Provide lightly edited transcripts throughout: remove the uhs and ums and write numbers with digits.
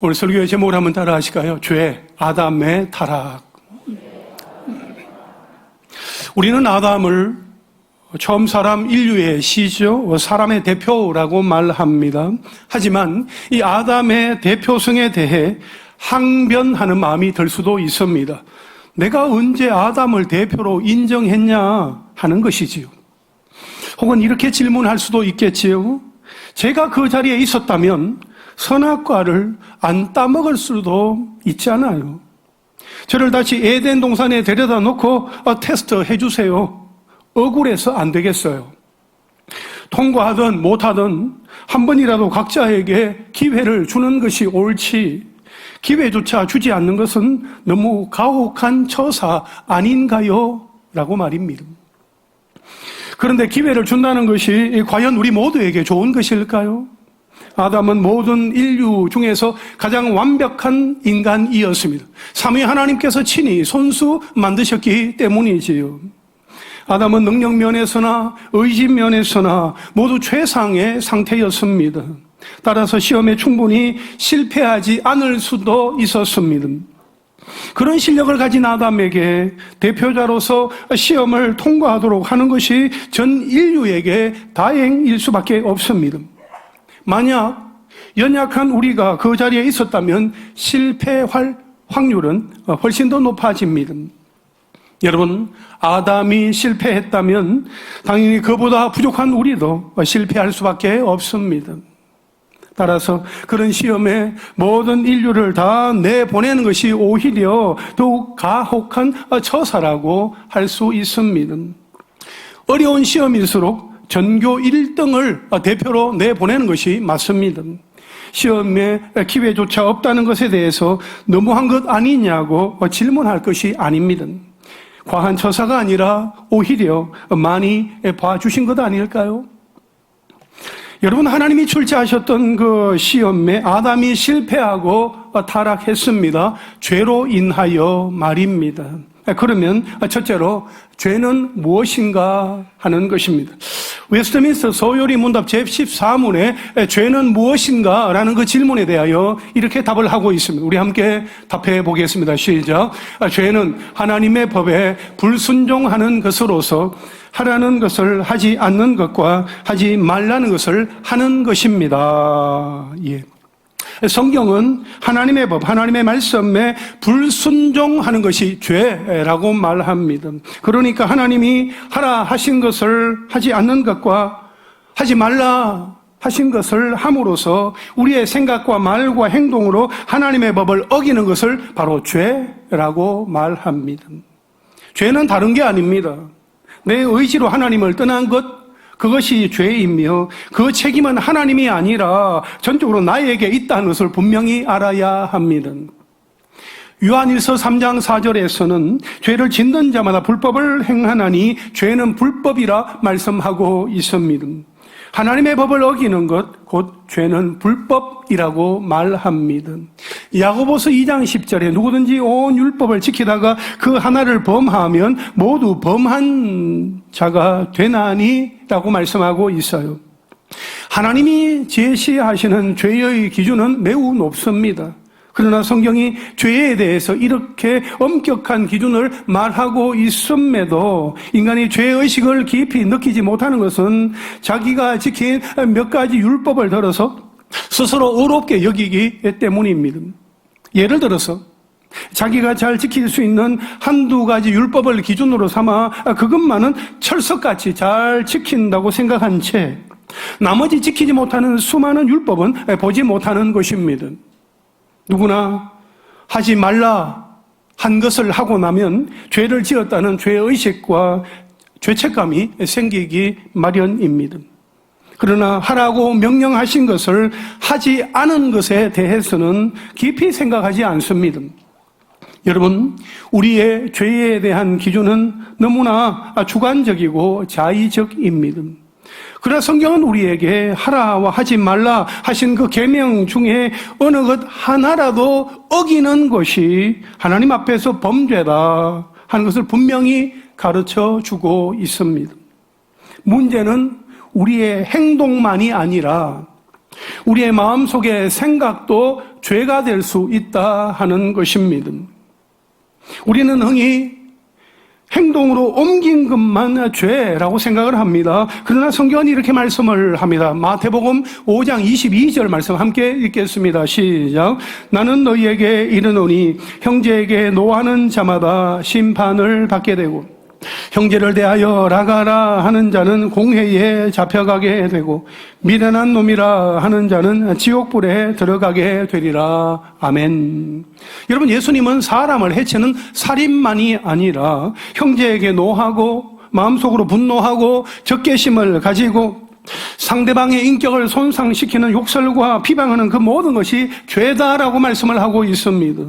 오늘 설교의 제목을 한번 따라 하실까요? 죄, 아담의 타락. 우리는 아담을 처음 사람 인류의 시죠. 사람의 대표라고 말합니다. 하지만 이 아담의 대표성에 대해 항변하는 마음이 들 수도 있습니다. 내가 언제 아담을 대표로 인정했냐 하는 것이지요. 혹은 이렇게 질문할 수도 있겠지요. 제가 그 자리에 있었다면 선악과를 안 따먹을 수도 있잖아요. 저를 다시 에덴 동산에 데려다 놓고 테스트 해주세요. 억울해서 안 되겠어요. 통과하든 못하든 한 번이라도 각자에게 기회를 주는 것이 옳지, 기회조차 주지 않는 것은 너무 가혹한 처사 아닌가요? 라고 말입니다. 그런데 기회를 준다는 것이 과연 우리 모두에게 좋은 것일까요? 아담은 모든 인류 중에서 가장 완벽한 인간이었습니다. 삼위 하나님께서 친히 손수 만드셨기 때문이지요. 아담은 능력 면에서나 의지 면에서나 모두 최상의 상태였습니다. 따라서 시험에 충분히 실패하지 않을 수도 있었습니다. 그런 실력을 가진 아담에게 대표자로서 시험을 통과하도록 하는 것이 전 인류에게 다행일 수밖에 없습니다. 만약 연약한 우리가 그 자리에 있었다면 실패할 확률은 훨씬 더 높아집니다. 여러분, 아담이 실패했다면 당연히 그보다 부족한 우리도 실패할 수밖에 없습니다. 따라서 그런 시험에 모든 인류를 다 내보내는 것이 오히려 더욱 가혹한 처사라고 할 수 있습니다. 어려운 시험일수록 전교 1등을 대표로 내보내는 것이 맞습니다. 시험에 기회조차 없다는 것에 대해서 너무한 것 아니냐고 질문할 것이 아닙니다. 과한 처사가 아니라 오히려 많이 봐주신 것 아닐까요? 여러분, 하나님이 출제하셨던 그 시험에 아담이 실패하고 타락했습니다. 죄로 인하여 말입니다. 그러면 첫째로 죄는 무엇인가 하는 것입니다. 웨스트민스터 소요리 문답 제14문에 죄는 무엇인가 라는 그 질문에 대하여 이렇게 답을 하고 있습니다. 우리 함께 답해 보겠습니다. 시작. 죄는 하나님의 법에 불순종하는 것으로서 하라는 것을 하지 않는 것과 하지 말라는 것을 하는 것입니다. 예. 성경은 하나님의 법, 하나님의 말씀에 불순종하는 것이 죄라고 말합니다. 그러니까 하나님이 하라 하신 것을 하지 않는 것과 하지 말라 하신 것을 함으로써 우리의 생각과 말과 행동으로 하나님의 법을 어기는 것을 바로 죄라고 말합니다. 죄는 다른 게 아닙니다. 내 의지로 하나님을 떠난 것, 그것이 죄이며 그 책임은 하나님이 아니라 전적으로 나에게 있다는 것을 분명히 알아야 합니다. 요한일서 3장 4절에서는 죄를 짓는 자마다 불법을 행하나니 죄는 불법이라 말씀하고 있습니다. 하나님의 법을 어기는 것, 곧 죄는 불법이라고 말합니다. 야고보서 2장 10절에 누구든지 온 율법을 지키다가 그 하나를 범하면 모두 범한 자가 되나니 라고 말씀하고 있어요. 하나님이 제시하시는 죄의 기준은 매우 높습니다. 그러나 성경이 죄에 대해서 이렇게 엄격한 기준을 말하고 있음에도 인간이 죄의식을 깊이 느끼지 못하는 것은 자기가 지킨 몇 가지 율법을 들어서 스스로 의롭게 여기기 때문입니다. 예를 들어서 자기가 잘 지킬 수 있는 한두 가지 율법을 기준으로 삼아 그것만은 철석같이 잘 지킨다고 생각한 채 나머지 지키지 못하는 수많은 율법은 보지 못하는 것입니다. 누구나 하지 말라 한 것을 하고 나면 죄를 지었다는 죄의식과 죄책감이 생기기 마련입니다. 그러나 하라고 명령하신 것을 하지 않은 것에 대해서는 깊이 생각하지 않습니다. 여러분, 우리의 죄에 대한 기준은 너무나 주관적이고 자의적입니다. 그러나 성경은 우리에게 하라와 하지 말라 하신 그 계명 중에 어느 것 하나라도 어기는 것이 하나님 앞에서 범죄다 하는 것을 분명히 가르쳐 주고 있습니다. 문제는 우리의 행동만이 아니라 우리의 마음속의 생각도 죄가 될 수 있다 하는 것입니다. 우리는 흔히 행동으로 옮긴 것만 죄라고 생각을 합니다. 그러나 성경은 이렇게 말씀을 합니다. 마태복음 5장 22절 말씀 함께 읽겠습니다. 시작. 나는 너희에게 이르노니 형제에게 노하는 자마다 심판을 받게 되고 형제를 대하여 라가라 하는 자는 공회에 잡혀가게 되고 미련한 놈이라 하는 자는 지옥불에 들어가게 되리라. 아멘. 여러분, 예수님은 사람을 해치는 살인만이 아니라 형제에게 노하고 마음속으로 분노하고 적개심을 가지고 상대방의 인격을 손상시키는 욕설과 비방하는 그 모든 것이 죄다라고 말씀을 하고 있습니다.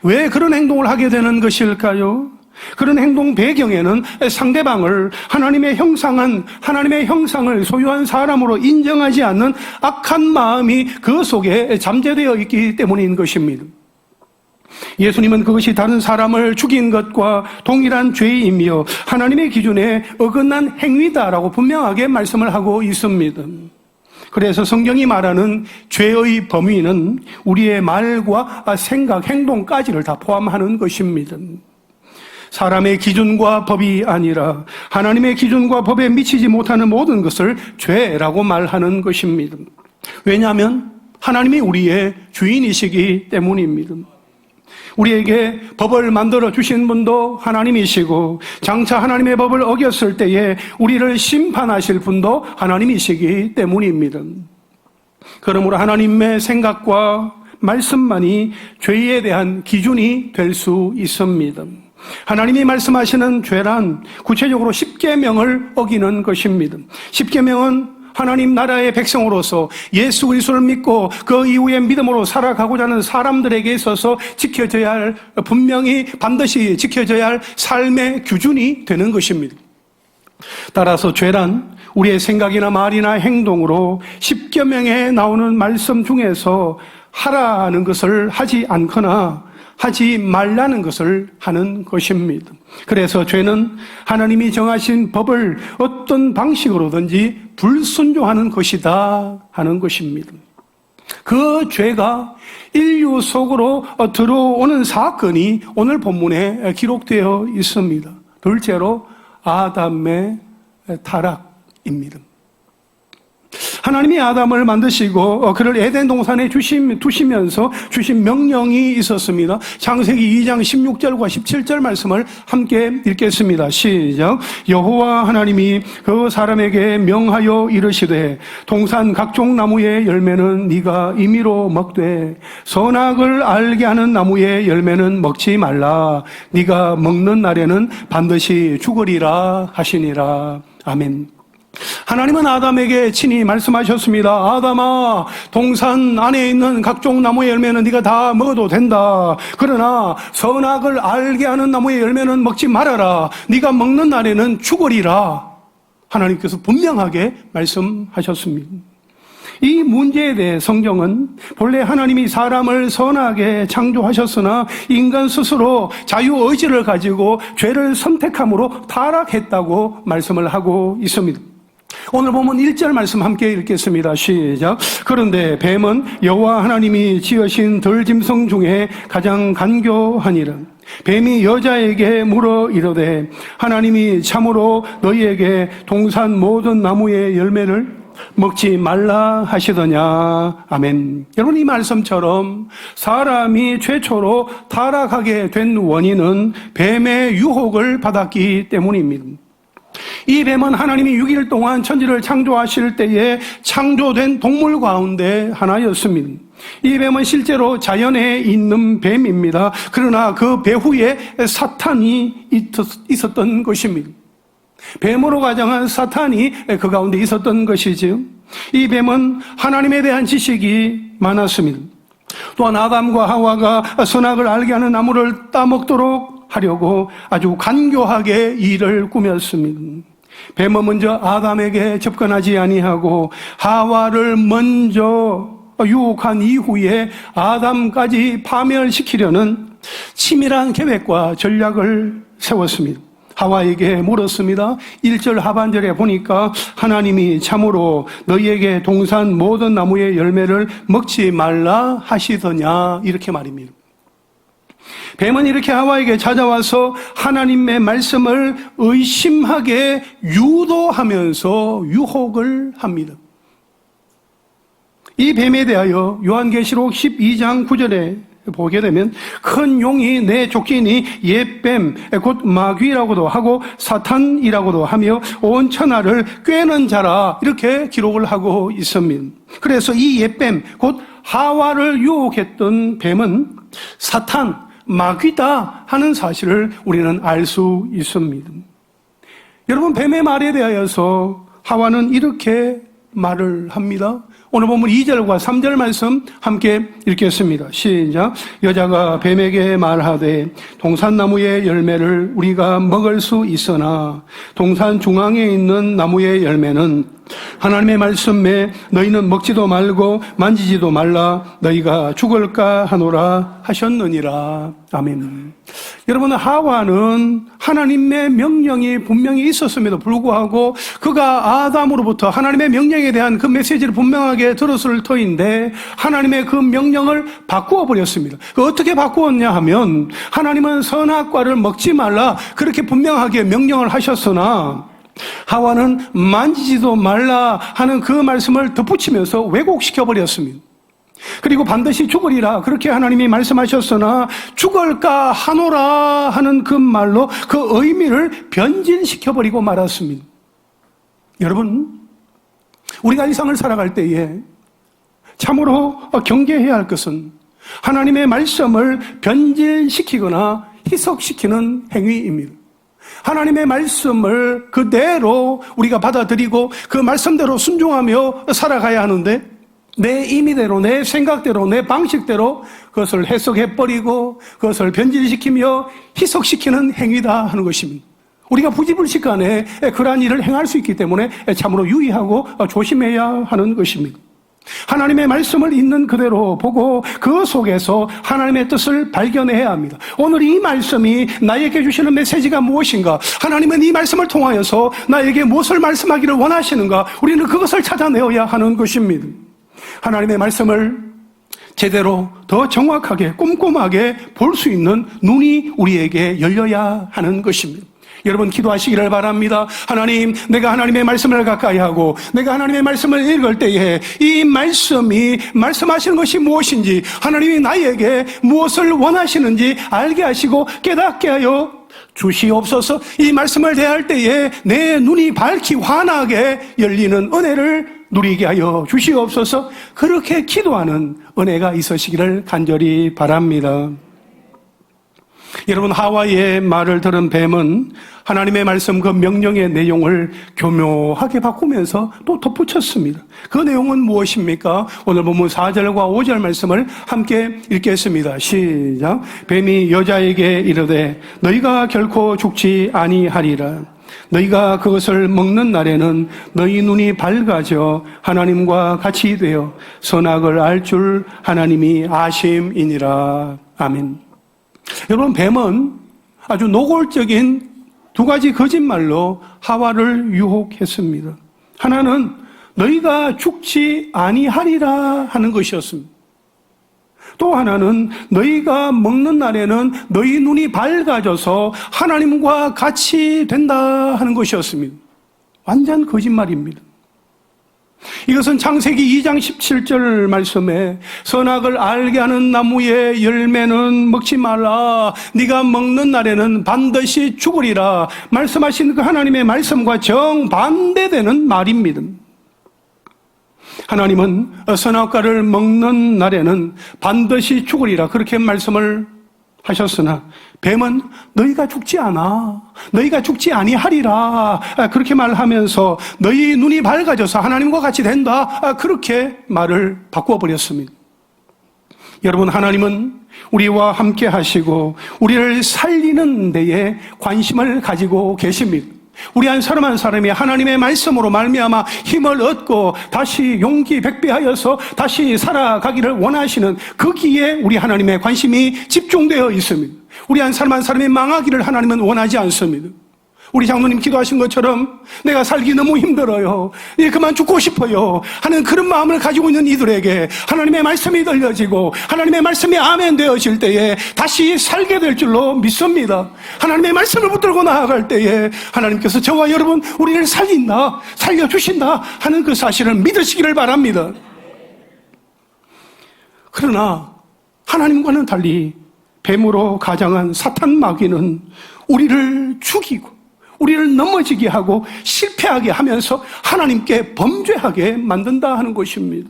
왜 그런 행동을 하게 되는 것일까요? 그런 행동 배경에는 상대방을 하나님의 형상을 소유한 사람으로 인정하지 않는 악한 마음이 그 속에 잠재되어 있기 때문인 것입니다. 예수님은 그것이 다른 사람을 죽인 것과 동일한 죄이며 하나님의 기준에 어긋난 행위다라고 분명하게 말씀을 하고 있습니다. 그래서 성경이 말하는 죄의 범위는 우리의 말과 생각, 행동까지를 다 포함하는 것입니다. 사람의 기준과 법이 아니라 하나님의 기준과 법에 미치지 못하는 모든 것을 죄라고 말하는 것입니다. 왜냐하면 하나님이 우리의 주인이시기 때문입니다. 우리에게 법을 만들어 주신 분도 하나님이시고 장차 하나님의 법을 어겼을 때에 우리를 심판하실 분도 하나님이시기 때문입니다. 그러므로 하나님의 생각과 말씀만이 죄에 대한 기준이 될 수 있습니다. 하나님이 말씀하시는 죄란 구체적으로 십계명을 어기는 것입니다. 십계명은 하나님 나라의 백성으로서 예수 그리스도를 믿고 그 이후에 믿음으로 살아가고자 하는 사람들에게 있어서 지켜져야 할, 분명히 반드시 지켜져야 할 삶의 기준이 되는 것입니다. 따라서 죄란 우리의 생각이나 말이나 행동으로 십계명에 나오는 말씀 중에서 하라는 것을 하지 않거나 하지 말라는 것을 하는 것입니다. 그래서 죄는 하나님이 정하신 법을 어떤 방식으로든지 불순종하는 것이다 하는 것입니다. 그 죄가 인류 속으로 들어오는 사건이 오늘 본문에 기록되어 있습니다. 둘째로 아담의 타락입니다. 하나님이 아담을 만드시고 그를 에덴 동산에 두시면서 주신 명령이 있었습니다. 창세기 2장 16절과 17절 말씀을 함께 읽겠습니다. 시작. 여호와 하나님이 그 사람에게 명하여 이르시되 동산 각종 나무의 열매는 네가 임의로 먹되 선악을 알게 하는 나무의 열매는 먹지 말라. 네가 먹는 날에는 반드시 죽으리라 하시니라. 아멘. 하나님은 아담에게 친히 말씀하셨습니다. 아담아, 동산 안에 있는 각종 나무의 열매는 네가 다 먹어도 된다. 그러나 선악을 알게 하는 나무의 열매는 먹지 말아라. 네가 먹는 날에는 죽으리라. 하나님께서 분명하게 말씀하셨습니다. 이 문제에 대해 성경은 본래 하나님이 사람을 선하게 창조하셨으나 인간 스스로 자유의지를 가지고 죄를 선택함으로 타락했다고 말씀을 하고 있습니다. 오늘 보면 1절 말씀 함께 읽겠습니다. 시작. 그런데 뱀은 여호와 하나님이 지으신 들짐승 중에 가장 간교하니라. 뱀이 여자에게 물어 이르되 하나님이 참으로 너희에게 동산 모든 나무의 열매를 먹지 말라 하시더냐. 아멘. 여러분, 이 말씀처럼 사람이 최초로 타락하게 된 원인은 뱀의 유혹을 받았기 때문입니다. 이 뱀은 하나님이 6일 동안 천지를 창조하실 때에 창조된 동물 가운데 하나였습니다. 이 뱀은 실제로 자연에 있는 뱀입니다. 그러나 그 배후에 사탄이 있었던 것입니다. 뱀으로 가정한 사탄이 그 가운데 있었던 것이지요. 이 뱀은 하나님에 대한 지식이 많았습니다. 또한 아담과 하와가 선악을 알게 하는 나무를 따먹도록 하려고 아주 간교하게 일을 꾸몄습니다. 뱀은 먼저 아담에게 접근하지 아니하고 하와를 먼저 유혹한 이후에 아담까지 파멸시키려는 치밀한 계획과 전략을 세웠습니다. 하와에게 물었습니다. 1절 하반절에 보니까 하나님이 참으로 너희에게 동산 모든 나무의 열매를 먹지 말라 하시더냐 이렇게 말입니다. 뱀은 이렇게 하와에게 찾아와서 하나님의 말씀을 의심하게 유도하면서 유혹을 합니다. 이 뱀에 대하여 요한계시록 12장 9절에 보게 되면 큰 용이 내 쫓기니 옛뱀 곧 마귀라고도 하고 사탄이라고도 하며 온 천하를 꿰는 자라 이렇게 기록을 하고 있습니다. 그래서 이 옛뱀 곧 하와를 유혹했던 뱀은 사탄, 마귀다 하는 사실을 우리는 알 수 있습니다. 여러분, 뱀의 말에 대하여서 하와는 이렇게 말을 합니다. 오늘 본문 2절과 3절 말씀 함께 읽겠습니다. 시작. 여자가 뱀에게 말하되 동산나무의 열매를 우리가 먹을 수 있으나 동산 중앙에 있는 나무의 열매는 하나님의 말씀에 너희는 먹지도 말고 만지지도 말라 너희가 죽을까 하노라 하셨느니라. 아멘. 여러분, 하와는 하나님의 명령이 분명히 있었음에도 불구하고 그가 아담으로부터 하나님의 명령에 대한 그 메시지를 분명하게 들었을 터인데 하나님의 그 명령을 바꾸어 버렸습니다. 어떻게 바꾸었냐 하면 하나님은 선악과를 먹지 말라 그렇게 분명하게 명령을 하셨으나 하와는 만지지도 말라 하는 그 말씀을 덧붙이면서 왜곡시켜 버렸습니다. 그리고 반드시 죽으리라 그렇게 하나님이 말씀하셨으나 죽을까 하노라 하는 그 말로 그 의미를 변질시켜 버리고 말았습니다. 여러분, 우리가 이 세상을 살아갈 때에 참으로 경계해야 할 것은 하나님의 말씀을 변질시키거나 희석시키는 행위입니다. 하나님의 말씀을 그대로 우리가 받아들이고 그 말씀대로 순종하며 살아가야 하는데 내 임의대로, 내 생각대로, 내 방식대로 그것을 해석해버리고 그것을 변질시키며 희석시키는 행위다 하는 것입니다. 우리가 부지불식간에 그러한 일을 행할 수 있기 때문에 참으로 유의하고 조심해야 하는 것입니다. 하나님의 말씀을 있는 그대로 보고 그 속에서 하나님의 뜻을 발견해야 합니다. 오늘 이 말씀이 나에게 주시는 메시지가 무엇인가? 하나님은 이 말씀을 통하여서 나에게 무엇을 말씀하기를 원하시는가? 우리는 그것을 찾아내어야 하는 것입니다. 하나님의 말씀을 제대로 더 정확하게 꼼꼼하게 볼 수 있는 눈이 우리에게 열려야 하는 것입니다. 여러분, 기도하시기를 바랍니다. 하나님, 내가 하나님의 말씀을 가까이 하고 내가 하나님의 말씀을 읽을 때에 이 말씀이 말씀하시는 것이 무엇인지 하나님이 나에게 무엇을 원하시는지 알게 하시고 깨닫게 하여 주시옵소서. 이 말씀을 대할 때에 내 눈이 밝히 환하게 열리는 은혜를 누리게 하여 주시옵소서. 그렇게 기도하는 은혜가 있으시기를 간절히 바랍니다. 여러분, 하와의 말을 들은 뱀은 하나님의 말씀 그 명령의 내용을 교묘하게 바꾸면서 또 덧붙였습니다. 그 내용은 무엇입니까? 오늘 본문 4절과 5절 말씀을 함께 읽겠습니다. 시작. 뱀이 여자에게 이르되 너희가 결코 죽지 아니하리라. 너희가 그것을 먹는 날에는 너희 눈이 밝아져 하나님과 같이 되어 선악을 알 줄 하나님이 아심이니라. 아멘. 여러분, 뱀은 아주 노골적인 두 가지 거짓말로 하와를 유혹했습니다. 하나는 너희가 죽지 아니하리라 하는 것이었습니다. 또 하나는 너희가 먹는 날에는 너희 눈이 밝아져서 하나님과 같이 된다 하는 것이었습니다. 완전 거짓말입니다. 이것은 창세기 2장 17절 말씀에 선악을 알게 하는 나무의 열매는 먹지 말라 네가 먹는 날에는 반드시 죽으리라 말씀하신 그 하나님의 말씀과 정반대되는 말입니다. 하나님은 선악과를 먹는 날에는 반드시 죽으리라 그렇게 말씀을 하셨으나 뱀은 너희가 죽지 않아, 너희가 죽지 아니하리라 그렇게 말하면서 너희 눈이 밝아져서 하나님과 같이 된다 그렇게 말을 바꿔버렸습니다. 여러분, 하나님은 우리와 함께 하시고 우리를 살리는 데에 관심을 가지고 계십니다. 우리 한 사람 한 사람이 하나님의 말씀으로 말미암아 힘을 얻고 다시 용기 백배하여서 다시 살아가기를 원하시는 거기에 우리 하나님의 관심이 집중되어 있습니다. 우리 한 사람 한 사람이 망하기를 하나님은 원하지 않습니다. 우리 장로님 기도하신 것처럼 내가 살기 너무 힘들어요. 그만 죽고 싶어요. 하는 그런 마음을 가지고 있는 이들에게 하나님의 말씀이 들려지고 하나님의 말씀이 아멘 되어질 때에 다시 살게 될 줄로 믿습니다. 하나님의 말씀을 붙들고 나아갈 때에 하나님께서 저와 여러분 우리를 살린다, 살려주신다 하는 그 사실을 믿으시기를 바랍니다. 그러나 하나님과는 달리 뱀으로 가장한 사탄 마귀는 우리를 죽이고 우리를 넘어지게 하고 실패하게 하면서 하나님께 범죄하게 만든다 하는 것입니다.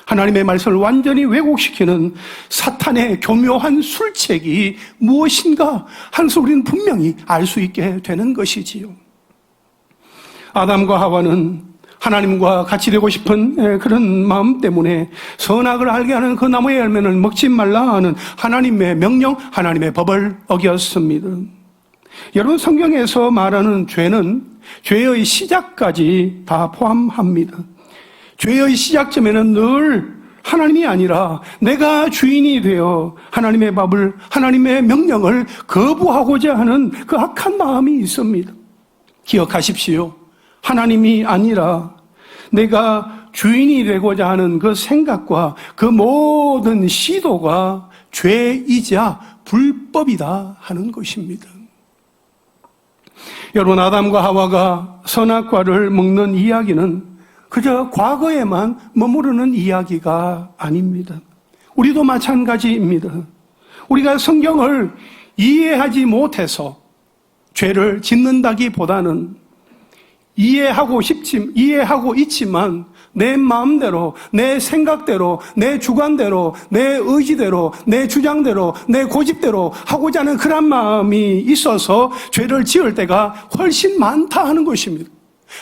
하나님의 말씀을 완전히 왜곡시키는 사탄의 교묘한 술책이 무엇인가 하는 것을 우리는 분명히 알 수 있게 되는 것이지요. 아담과 하와는 하나님과 같이 되고 싶은 그런 마음 때문에 선악을 알게 하는 그 나무의 열매는 먹지 말라 하는 하나님의 명령, 하나님의 법을 어겼습니다. 여러분, 성경에서 말하는 죄는 죄의 시작까지 다 포함합니다. 죄의 시작점에는 늘 하나님이 아니라 내가 주인이 되어 하나님의 법을, 하나님의 명령을 거부하고자 하는 그 악한 마음이 있습니다. 기억하십시오. 하나님이 아니라 내가 주인이 되고자 하는 그 생각과 그 모든 시도가 죄이자 불법이다 하는 것입니다. 여러분, 아담과 하와가 선악과를 먹는 이야기는 그저 과거에만 머무르는 이야기가 아닙니다. 우리도 마찬가지입니다. 우리가 성경을 이해하지 못해서 죄를 짓는다기보다는 이해하고 있지만 내 마음대로, 내 생각대로, 내 주관대로, 내 의지대로, 내 주장대로, 내 고집대로 하고자 하는 그런 마음이 있어서 죄를 지을 때가 훨씬 많다 하는 것입니다.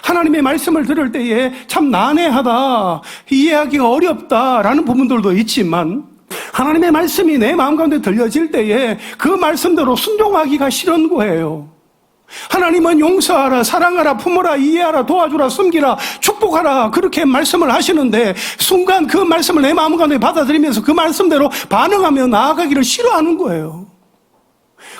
하나님의 말씀을 들을 때에 참 난해하다, 이해하기가 어렵다라는 부분들도 있지만 하나님의 말씀이 내 마음 가운데 들려질 때에 그 말씀대로 순종하기가 싫은 거예요. 하나님은 용서하라, 사랑하라, 품어라, 이해하라, 도와주라, 섬기라, 축복하라 그렇게 말씀을 하시는데 순간 그 말씀을 내 마음 가운데 받아들이면서 그 말씀대로 반응하며 나아가기를 싫어하는 거예요.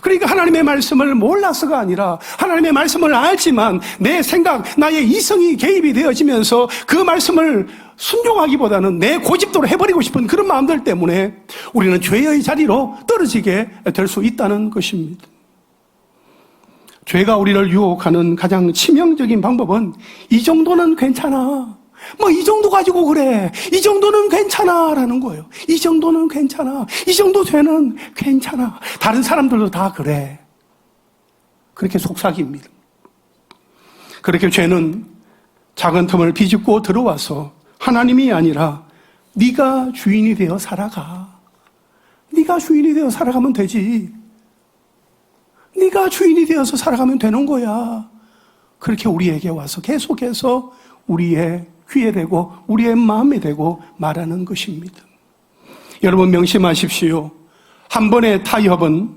그러니까 하나님의 말씀을 몰라서가 아니라 하나님의 말씀을 알지만 내 생각, 나의 이성이 개입이 되어지면서 그 말씀을 순종하기보다는 내 고집대로 해버리고 싶은 그런 마음들 때문에 우리는 죄의 자리로 떨어지게 될 수 있다는 것입니다. 죄가 우리를 유혹하는 가장 치명적인 방법은 이 정도는 괜찮아. 이 정도 가지고 그래. 이 정도는 괜찮아. 라는 거예요. 이 정도는 괜찮아. 이 정도 죄는 괜찮아. 다른 사람들도 다 그래. 그렇게 속삭입니다. 그렇게 죄는 작은 틈을 비집고 들어와서 하나님이 아니라 네가 주인이 되어 살아가. 네가 주인이 되어 살아가면 되지. 네가 주인이 되어서 살아가면 되는 거야. 그렇게 우리에게 와서 계속해서 우리의 귀에 대고 우리의 마음에 대고 말하는 것입니다. 여러분 명심하십시오. 한 번의 타협은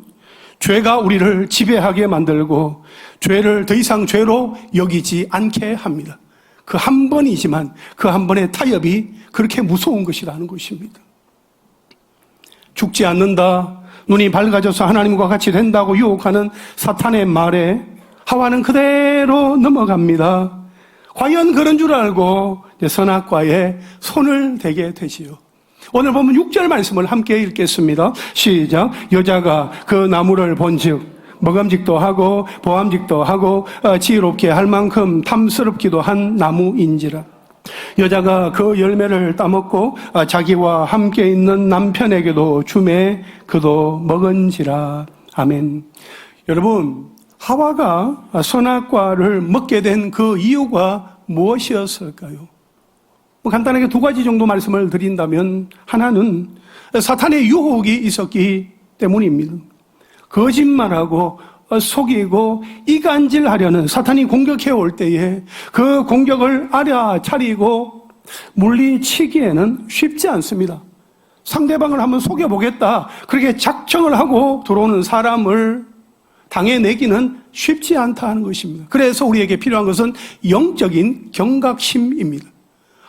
죄가 우리를 지배하게 만들고 죄를 더 이상 죄로 여기지 않게 합니다. 그 한 번이지만 그 한 번의 타협이 그렇게 무서운 것이라는 것입니다. 죽지 않는다, 눈이 밝아져서 하나님과 같이 된다고 유혹하는 사탄의 말에 하와는 그대로 넘어갑니다. 과연 그런 줄 알고 선악과에 손을 대게 되지요. 오늘 보면 6절 말씀을 함께 읽겠습니다. 시작. 여자가 그 나무를 본즉 먹음직도 하고 보암직도 하고 지혜롭게 할 만큼 탐스럽기도 한 나무인지라. 여자가 그 열매를 따먹고 자기와 함께 있는 남편에게도 주매 그도 먹은지라. 아멘. 여러분, 하와가 선악과를 먹게 된 그 이유가 무엇이었을까요? 간단하게 두 가지 정도 말씀을 드린다면, 하나는 사탄의 유혹이 있었기 때문입니다. 거짓말하고 속이고 이간질하려는 사탄이 공격해 올 때에 그 공격을 알아차리고 물리치기에는 쉽지 않습니다. 상대방을 한번 속여보겠다, 그렇게 작정을 하고 들어오는 사람을 당해내기는 쉽지 않다 하는 것입니다. 그래서 우리에게 필요한 것은 영적인 경각심입니다.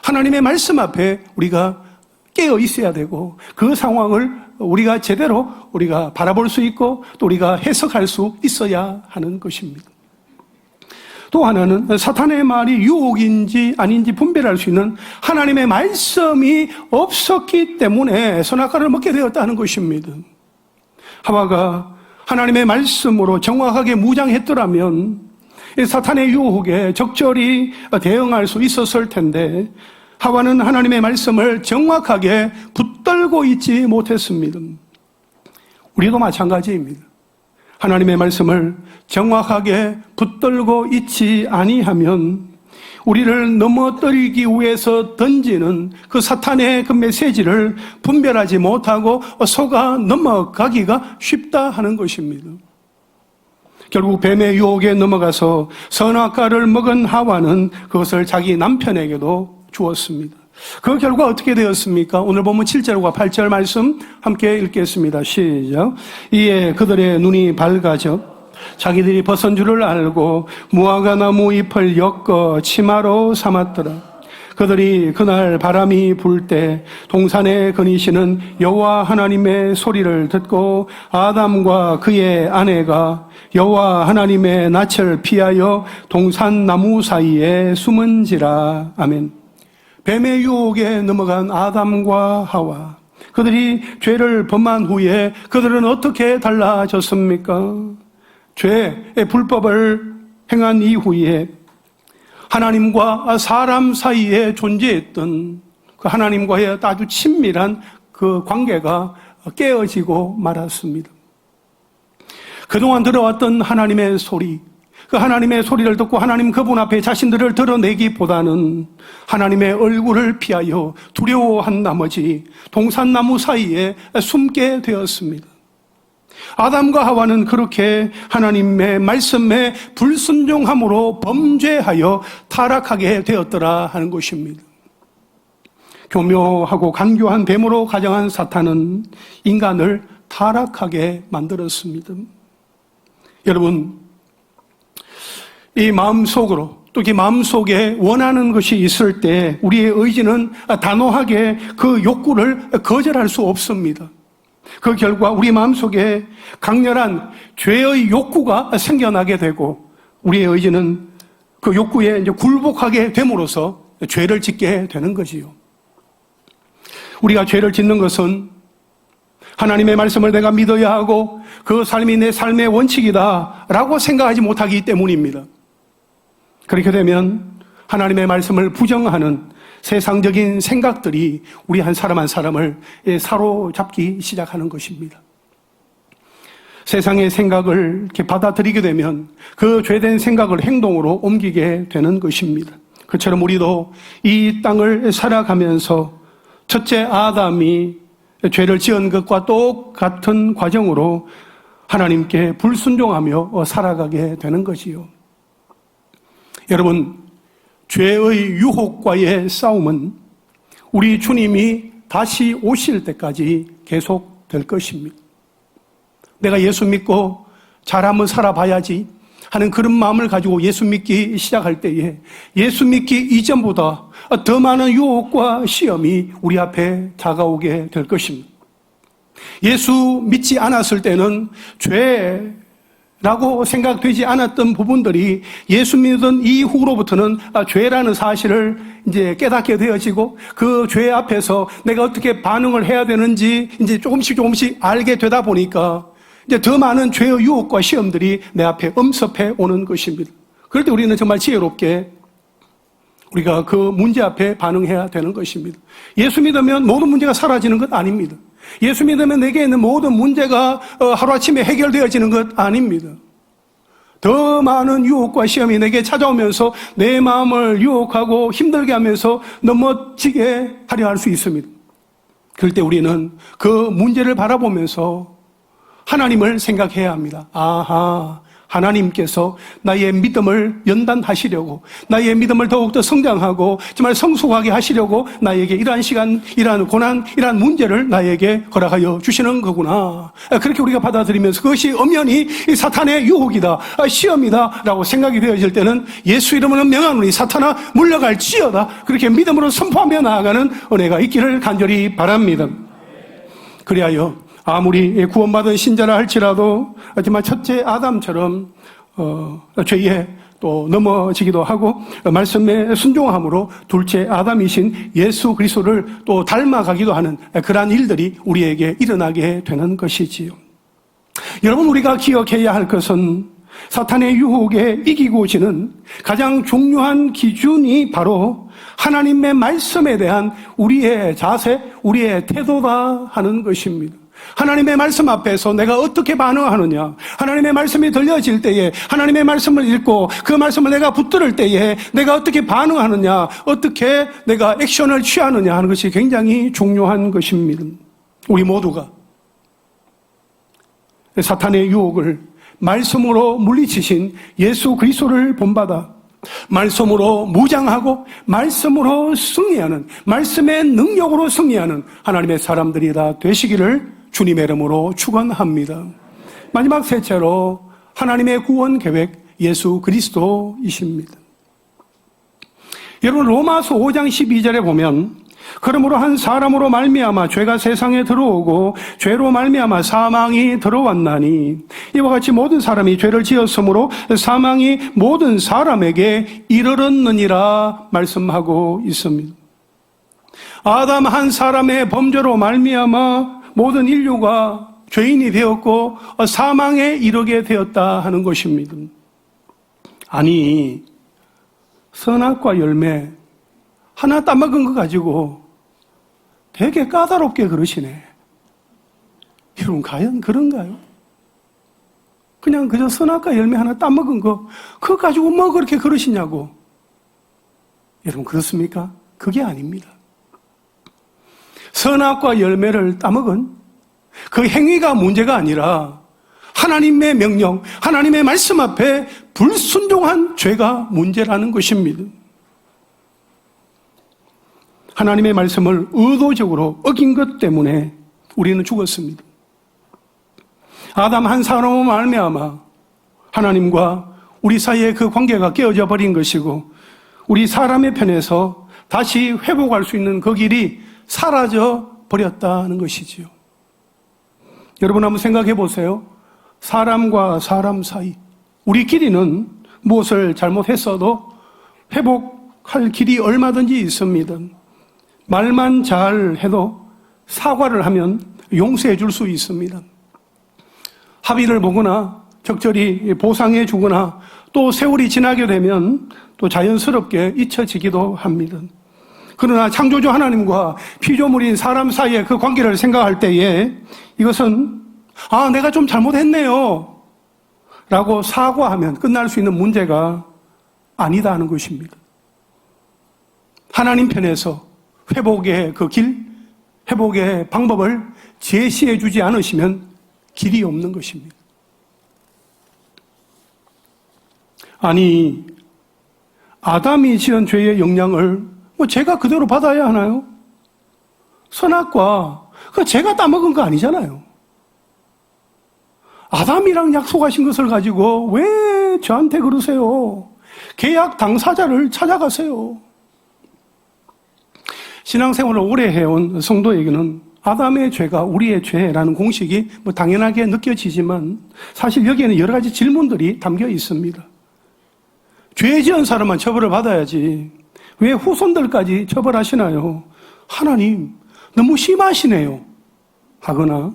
하나님의 말씀 앞에 우리가 깨어 있어야 되고 그 상황을 우리가 제대로 우리가 바라볼 수 있고 또 우리가 해석할 수 있어야 하는 것입니다. 또 하나는 사탄의 말이 유혹인지 아닌지 분별할 수 있는 하나님의 말씀이 없었기 때문에 선악과를 먹게 되었다는 것입니다. 하와가 하나님의 말씀으로 정확하게 무장했더라면 사탄의 유혹에 적절히 대응할 수 있었을 텐데 하와는 하나님의 말씀을 정확하게 붙들고 있지 못했습니다. 우리도 마찬가지입니다. 하나님의 말씀을 정확하게 붙들고 있지 아니하면 우리를 넘어뜨리기 위해서 던지는 그 사탄의 그 메시지를 분별하지 못하고 속아 넘어가기가 쉽다 하는 것입니다. 결국 뱀의 유혹에 넘어가서 선악과를 먹은 하와는 그것을 자기 남편에게도 주었습니다. 그 결과 어떻게 되었습니까? 오늘 보면 7절과 8절 말씀 함께 읽겠습니다. 시작. 이에 그들의 눈이 밝아져 자기들이 벗은 줄을 알고 무화과 나무 잎을 엮어 치마로 삼았더라. 그들이 그날 바람이 불 때 동산에 거니시는 여호와 하나님의 소리를 듣고 아담과 그의 아내가 여호와 하나님의 낯을 피하여 동산 나무 사이에 숨은지라. 아멘. 뱀의 유혹에 넘어간 아담과 하와, 그들이 죄를 범한 후에 그들은 어떻게 달라졌습니까? 죄의 불법을 행한 이후에 하나님과 사람 사이에 존재했던 그 하나님과의 아주 친밀한 그 관계가 깨어지고 말았습니다. 그동안 들어왔던 하나님의 소리, 그 하나님의 소리를 듣고 하나님 그분 앞에 자신들을 드러내기보다는 하나님의 얼굴을 피하여 두려워한 나머지 동산나무 사이에 숨게 되었습니다. 아담과 하와는 그렇게 하나님의 말씀에 불순종함으로 범죄하여 타락하게 되었더라 하는 것입니다. 교묘하고 간교한 뱀으로 가정한 사탄은 인간을 타락하게 만들었습니다. 여러분, 이 마음속으로 또 이 마음속에 원하는 것이 있을 때 우리의 의지는 단호하게 그 욕구를 거절할 수 없습니다. 그 결과 우리 마음속에 강렬한 죄의 욕구가 생겨나게 되고 우리의 의지는 그 욕구에 이제 굴복하게 됨으로써 죄를 짓게 되는 거지요. 우리가 죄를 짓는 것은 하나님의 말씀을 내가 믿어야 하고 그 삶이 내 삶의 원칙이다라고 생각하지 못하기 때문입니다. 그렇게 되면 하나님의 말씀을 부정하는 세상적인 생각들이 우리 한 사람 한 사람을 사로잡기 시작하는 것입니다. 세상의 생각을 이렇게 받아들이게 되면 그 죄된 생각을 행동으로 옮기게 되는 것입니다. 그처럼 우리도 이 땅을 살아가면서 첫째 아담이 죄를 지은 것과 똑같은 과정으로 하나님께 불순종하며 살아가게 되는 것이요. 여러분, 죄의 유혹과의 싸움은 우리 주님이 다시 오실 때까지 계속될 것입니다. 내가 예수 믿고 잘 한번 살아봐야지 하는 그런 마음을 가지고 예수 믿기 시작할 때에 예수 믿기 이전보다 더 많은 유혹과 시험이 우리 앞에 다가오게 될 것입니다. 예수 믿지 않았을 때는 죄라고 생각되지 않았던 부분들이 예수 믿은 이후로부터는 죄라는 사실을 이제 깨닫게 되어지고 그 죄 앞에서 내가 어떻게 반응을 해야 되는지 이제 조금씩 알게 되다 보니까 이제 더 많은 죄의 유혹과 시험들이 내 앞에 엄습해 오는 것입니다. 그럴 때 우리는 정말 지혜롭게 우리가 그 문제 앞에 반응해야 되는 것입니다. 예수 믿으면 모든 문제가 사라지는 것 아닙니다. 예수 믿으면 내게 있는 모든 문제가 하루아침에 해결되어지는 것 아닙니다. 더 많은 유혹과 시험이 내게 찾아오면서 내 마음을 유혹하고 힘들게 하면서 넘어지게 하려 할 수 있습니다. 그럴 때 우리는 그 문제를 바라보면서 하나님을 생각해야 합니다. 아하, 하나님께서 나의 믿음을 연단하시려고, 나의 믿음을 더욱더 성장하고 정말 성숙하게 하시려고 나에게 이러한 시간, 이러한 고난, 이러한 문제를 나에게 허락하여 주시는 거구나. 그렇게 우리가 받아들이면서 그것이 엄연히 사탄의 유혹이다, 시험이다 라고 생각이 되어질 때는 예수 이름으로 명하노니 사탄아 물러갈지어다, 그렇게 믿음으로 선포하며 나아가는 은혜가 있기를 간절히 바랍니다. 그리하여 아무리 구원받은 신자라 할지라도 하지만 첫째 아담처럼 죄에 또 넘어지기도 하고 말씀에 순종함으로 둘째 아담이신 예수 그리스도를 또 닮아가기도 하는 그러한 일들이 우리에게 일어나게 되는 것이지요. 여러분, 우리가 기억해야 할 것은 사탄의 유혹에 이기고 지는 가장 중요한 기준이 바로 하나님의 말씀에 대한 우리의 자세, 우리의 태도다 하는 것입니다. 하나님의 말씀 앞에서 내가 어떻게 반응하느냐, 하나님의 말씀이 들려질 때에 하나님의 말씀을 읽고 그 말씀을 내가 붙들을 때에 내가 어떻게 반응하느냐, 어떻게 내가 액션을 취하느냐 하는 것이 굉장히 중요한 것입니다. 우리 모두가 사탄의 유혹을 말씀으로 물리치신 예수 그리스도를 본받아 말씀으로 무장하고 말씀으로 승리하는, 말씀의 능력으로 승리하는 하나님의 사람들이 다 되시기를 주님의 이름으로 축원합니다. 마지막 셋째로 하나님의 구원 계획 예수 그리스도이십니다. 여러분, 로마서 5장 12절에 보면 그러므로 한 사람으로 말미암아 죄가 세상에 들어오고 죄로 말미암아 사망이 들어왔나니 이와 같이 모든 사람이 죄를 지었으므로 사망이 모든 사람에게 이르렀느니라 말씀하고 있습니다. 아담 한 사람의 범죄로 말미암아 모든 인류가 죄인이 되었고 사망에 이르게 되었다 하는 것입니다. 아니, 선악과 열매 하나 따먹은 거 가지고 되게 까다롭게 그러시네. 여러분, 과연 그런가요? 그냥 그저 선악과 열매 하나 따먹은 거, 그거 가지고 뭐 그렇게 그러시냐고. 여러분, 그렇습니까? 그게 아닙니다. 선악과 열매를 따먹은 그 행위가 문제가 아니라 하나님의 명령, 하나님의 말씀 앞에 불순종한 죄가 문제라는 것입니다. 하나님의 말씀을 의도적으로 어긴 것 때문에 우리는 죽었습니다. 아담 한 사람으로 말미암아 하나님과 우리 사이의 그 관계가 깨어져 버린 것이고 우리 사람의 편에서 다시 회복할 수 있는 그 길이 사라져 버렸다는 것이지요. 여러분, 한번 생각해 보세요. 사람과 사람 사이, 우리끼리는 무엇을 잘못했어도 회복할 길이 얼마든지 있습니다. 말만 잘 해도 사과를 하면 용서해 줄 수 있습니다. 합의를 보거나 적절히 보상해 주거나 또 세월이 지나게 되면 또 자연스럽게 잊혀지기도 합니다. 그러나 창조주 하나님과 피조물인 사람 사이의 그 관계를 생각할 때에 이것은 내가 좀 잘못했네요 라고 사과하면 끝날 수 있는 문제가 아니다 하는 것입니다. 하나님 편에서 회복의 그 길, 회복의 방법을 제시해 주지 않으시면 길이 없는 것입니다. 아니, 아담이 지은 죄의 영향을 제가 그대로 받아야 하나요? 선악과 그 제가 따먹은 거 아니잖아요. 아담이랑 약속하신 것을 가지고 왜 저한테 그러세요? 계약 당사자를 찾아가세요. 신앙생활을 오래 해온 성도에게는 아담의 죄가 우리의 죄라는 공식이 당연하게 느껴지지만 사실 여기에는 여러 가지 질문들이 담겨 있습니다. 죄 지은 사람만 처벌을 받아야지 왜 후손들까지 처벌하시나요? 하나님, 너무 심하시네요. 하거나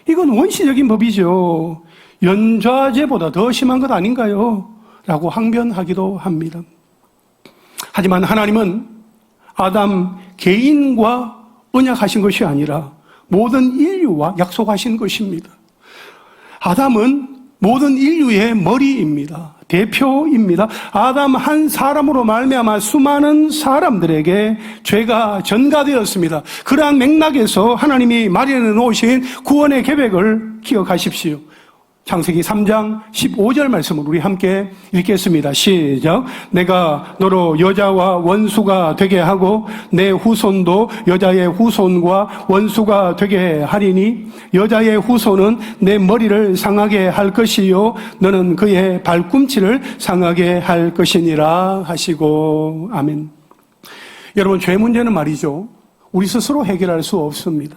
이건 원시적인 법이죠. 연좌제보다 더 심한 것 아닌가요? 라고 항변하기도 합니다. 하지만 하나님은 아담 개인과 언약하신 것이 아니라 모든 인류와 약속하신 것입니다. 아담은 모든 인류의 머리입니다. 대표입니다. 아담 한 사람으로 말미암아 수많은 사람들에게 죄가 전가되었습니다. 그러한 맥락에서 하나님이 마련해 놓으신 구원의 계획을 기억하십시오. 창세기 3장 15절 말씀을 우리 함께 읽겠습니다. 시작. 내가 너로 여자와 원수가 되게 하고 내 후손도 여자의 후손과 원수가 되게 하리니 여자의 후손은 내 머리를 상하게 할 것이요 너는 그의 발꿈치를 상하게 할 것이니라 하시고. 아멘. 여러분, 죄 문제는 말이죠, 우리 스스로 해결할 수 없습니다.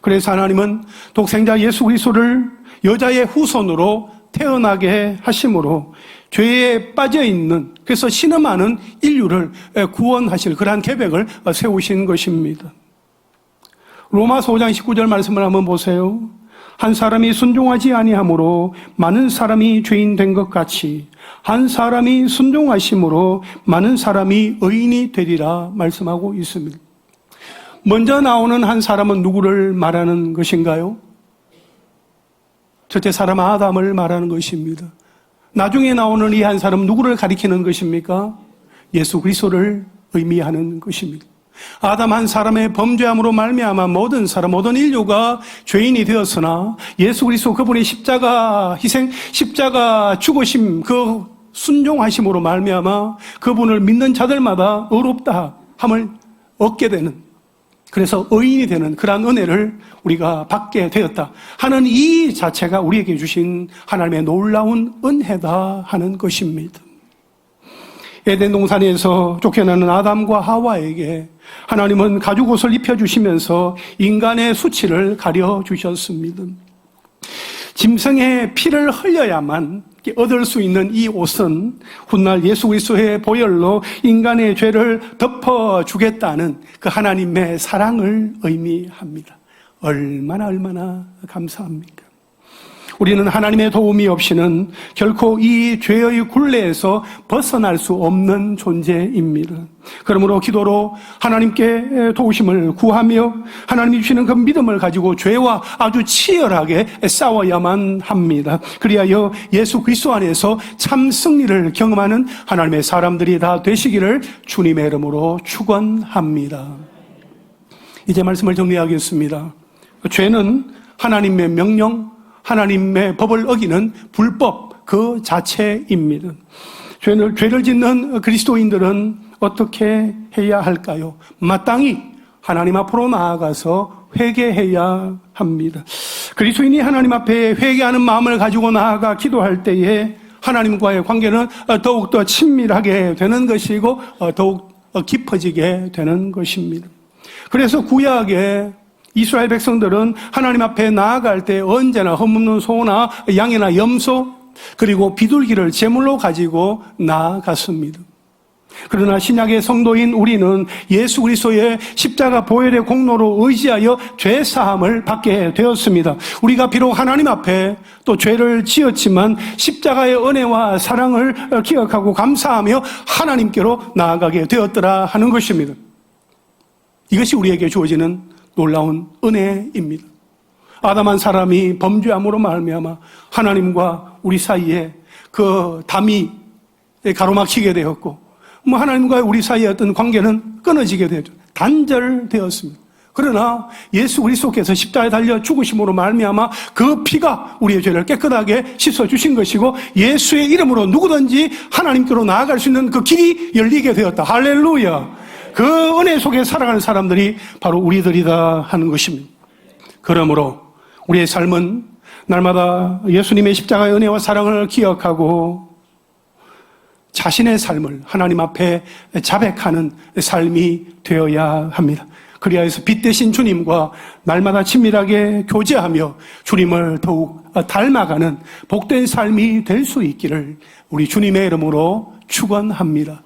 그래서 하나님은 독생자 예수 그리스도를 여자의 후손으로 태어나게 하심으로 죄에 빠져 있는, 그래서 신음하는 인류를 구원하실 그러한 계획을 세우신 것입니다. 로마서 5장 19절 말씀을 한번 보세요. 한 사람이 순종하지 아니함으로 많은 사람이 죄인 된 것 같이 한 사람이 순종하심으로 많은 사람이 의인이 되리라 말씀하고 있습니다. 먼저 나오는 한 사람은 누구를 말하는 것인가요? 첫째 사람 아담을 말하는 것입니다. 나중에 나오는 이 한 사람은 누구를 가리키는 것입니까? 예수 그리스도를 의미하는 것입니다. 아담 한 사람의 범죄함으로 말미암아 모든 사람, 모든 인류가 죄인이 되었으나 예수 그리스도 그분의 십자가 희생, 십자가 죽으심, 그 순종하심으로 말미암아 그분을 믿는 자들마다 의롭다 함을 얻게 되는, 그래서 의인이 되는 그러한 은혜를 우리가 받게 되었다 하는 이 자체가 우리에게 주신 하나님의 놀라운 은혜다 하는 것입니다. 에덴 동산에서 쫓겨나는 아담과 하와에게 하나님은 가죽옷을 입혀주시면서 인간의 수치를 가려주셨습니다. 짐승의 피를 흘려야만 얻을 수 있는 이 옷은 훗날 예수 그리스도의 보혈로 인간의 죄를 덮어주겠다는 그 하나님의 사랑을 의미합니다. 얼마나 감사합니까? 우리는 하나님의 도움이 없이는 결코 이 죄의 굴레에서 벗어날 수 없는 존재입니다. 그러므로 기도로 하나님께 도우심을 구하며 하나님이 주시는 그 믿음을 가지고 죄와 아주 치열하게 싸워야만 합니다. 그리하여 예수 그리스도 안에서 참 승리를 경험하는 하나님의 사람들이 다 되시기를 주님의 이름으로 축원합니다. 이제 말씀을 정리하겠습니다. 죄는 하나님의 명령, 하나님의 법을 어기는 불법 그 자체입니다. 죄를 짓는 그리스도인들은 어떻게 해야 할까요? 마땅히 하나님 앞으로 나아가서 회개해야 합니다. 그리스도인이 하나님 앞에 회개하는 마음을 가지고 나아가 기도할 때에 하나님과의 관계는 더욱더 친밀하게 되는 것이고 더욱 깊어지게 되는 것입니다. 그래서 구약에 이스라엘 백성들은 하나님 앞에 나아갈 때 언제나 흠없는 소나 양이나 염소 그리고 비둘기를 제물로 가지고 나아갔습니다. 그러나 신약의 성도인 우리는 예수 그리스도의 십자가 보혈의 공로로 의지하여 죄 사함을 받게 되었습니다. 우리가 비록 하나님 앞에 또 죄를 지었지만 십자가의 은혜와 사랑을 기억하고 감사하며 하나님께로 나아가게 되었더라 하는 것입니다. 이것이 우리에게 주어지는 놀라운 은혜입니다. 아담 한 사람이 범죄함으로 말미암아 하나님과 우리 사이에 그 담이 가로막히게 되었고 하나님과 우리 사이의 어떤 관계는 끊어지게 되었죠. 단절되었습니다. 그러나 예수 그리스도께서 십자가에 달려 죽으심으로 말미암아 그 피가 우리의 죄를 깨끗하게 씻어주신 것이고 예수의 이름으로 누구든지 하나님께로 나아갈 수 있는 그 길이 열리게 되었다. 할렐루야. 그 은혜 속에 살아가는 사람들이 바로 우리들이다 하는 것입니다. 그러므로 우리의 삶은 날마다 예수님의 십자가의 은혜와 사랑을 기억하고 자신의 삶을 하나님 앞에 자백하는 삶이 되어야 합니다. 그리하여서 빛 대신 주님과 날마다 친밀하게 교제하며 주님을 더욱 닮아가는 복된 삶이 될 수 있기를 우리 주님의 이름으로 축원합니다.